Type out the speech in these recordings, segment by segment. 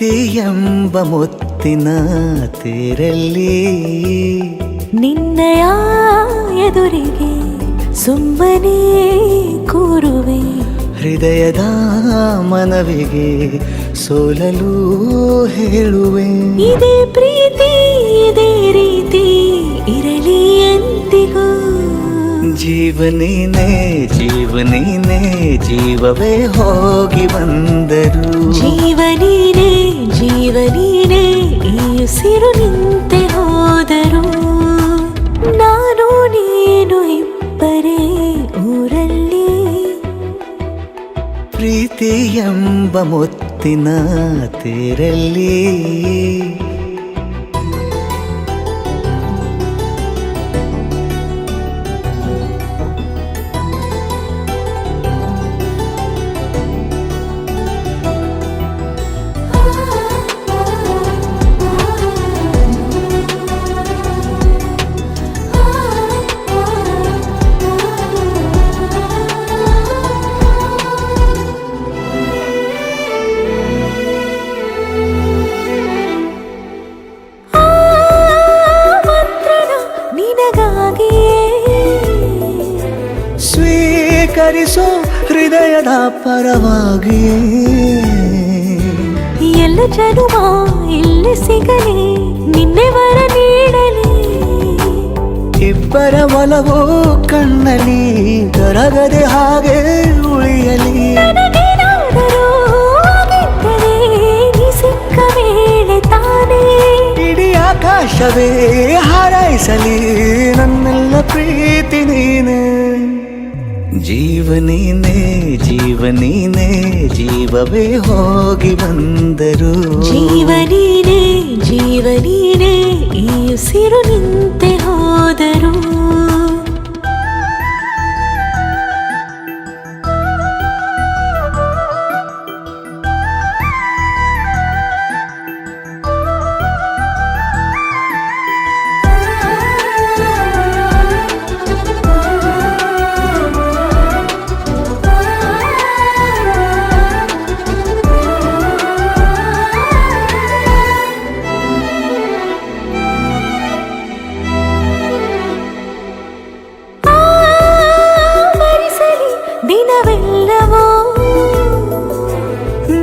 ಪ್ರೀತಿ ಎಂಬ ಮುತ್ತಿನ ತೇರಲ್ಲಿ ನಿನ್ನಯ ಎದುರಿಗೆ ಸುಮ್ಮನೆ ಕೂರುವೆ. ಹೃದಯದ ಮನವಿಗೆ ಸೋಲಲು ಹೇಳುವೆ. ಇದೇ ಪ್ರೀತಿ ಇದೇ ರೀತಿ ಇರಲಿ ಎಂದಿಗೂ. ಜೀವನೇನೆ ಜೀವನೇನೆ ಜೀವವೇ ಹೋಗಿ ಬಂದರು. ಜೀವನೀನೇ ಜೀವನೀನೇ ಈ ಉಸಿರು ನಿಂತೆ ಹೋದರು. ನಾನು ನೀನು ಇಬ್ಬರೇ ಊರಲ್ಲಿ. ಪ್ರೀತಿ ಎಂಬ ಮುತ್ತಿನ ತೇರಲ್ಲಿ ಸ್ವೀಕರಿಸೋ ಹೃದಯದ ಪರವಾಗಿ. ಎಲ್ಲ ಜನುಮ ಇಲ್ಲಿ ಸಿಗಲಿ ನಿನ್ನೆ ವರ ನೀಡಲಿ. ಇಬ್ಬರ ಒಲವು ಕಣ್ಣಲ್ಲಿ ಕರಗದೆ ಹಾಗೆ ಉಳಿಯಲಿ. ಸಿಕ್ಕ ವೇಳೆ ತಾನೇ ಇಡೀ ಆಕಾಶವೇ ಹಾರೈಸಲಿ ನನ್ನೆಲ್ಲ ಪ್ರೀತಿ ನೀನೆ. ಜೀವನೇನೆ ಜೀವನೇನೆ ಜೀವವೇ ಹೋಗಿ ಬಂದರು. ಜೀವನೀನೇ ಜೀವನೀನೇ ಈ ಉಸಿರು ನಿಂತೆ ಹೋದರು. ದಿನವೆಲ್ಲವೋ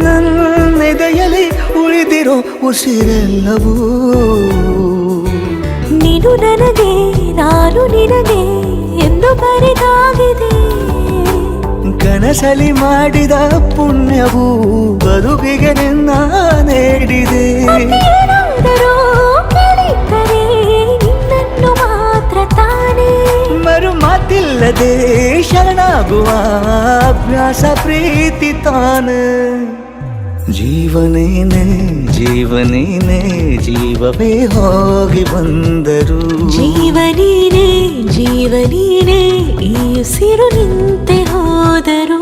ನನ್ನೆದೆಯಲ್ಲಿ ಉಳಿದಿರೋ ಉಸಿರೆಲ್ಲವೂ ನೀನು ನನಗೆ ನಾನು ನಿನಗೆ ಎಂದು ಬರೆದಾಗಿದೆ. ಕನಸಲಿ ಮಾಡಿದ ಪುಣ್ಯವು ಬದುಕಿಗೆ ನಿನ್ನ ನೀಡಿದೆ. ನಿನ್ನನ್ನು ಮಾತ್ರ ತಾನೇ ಮರು ಮಾತಿಲ್ಲದೆ ಶರಣಾಗುವ ಅಭ್ಯಾಸ ಪ್ರೀತಿ ತಾನೆ. ಜೀವನೇನೆ ಜೀವನೇನೆ ಜೀವವೇ ಹೋಗಿ ಬಂದರು. ಜೀವನೀನೇ ಜೀವನೀನೇ ಈ ಉಸಿರು ನಿಂತೆ ಹೋದರು.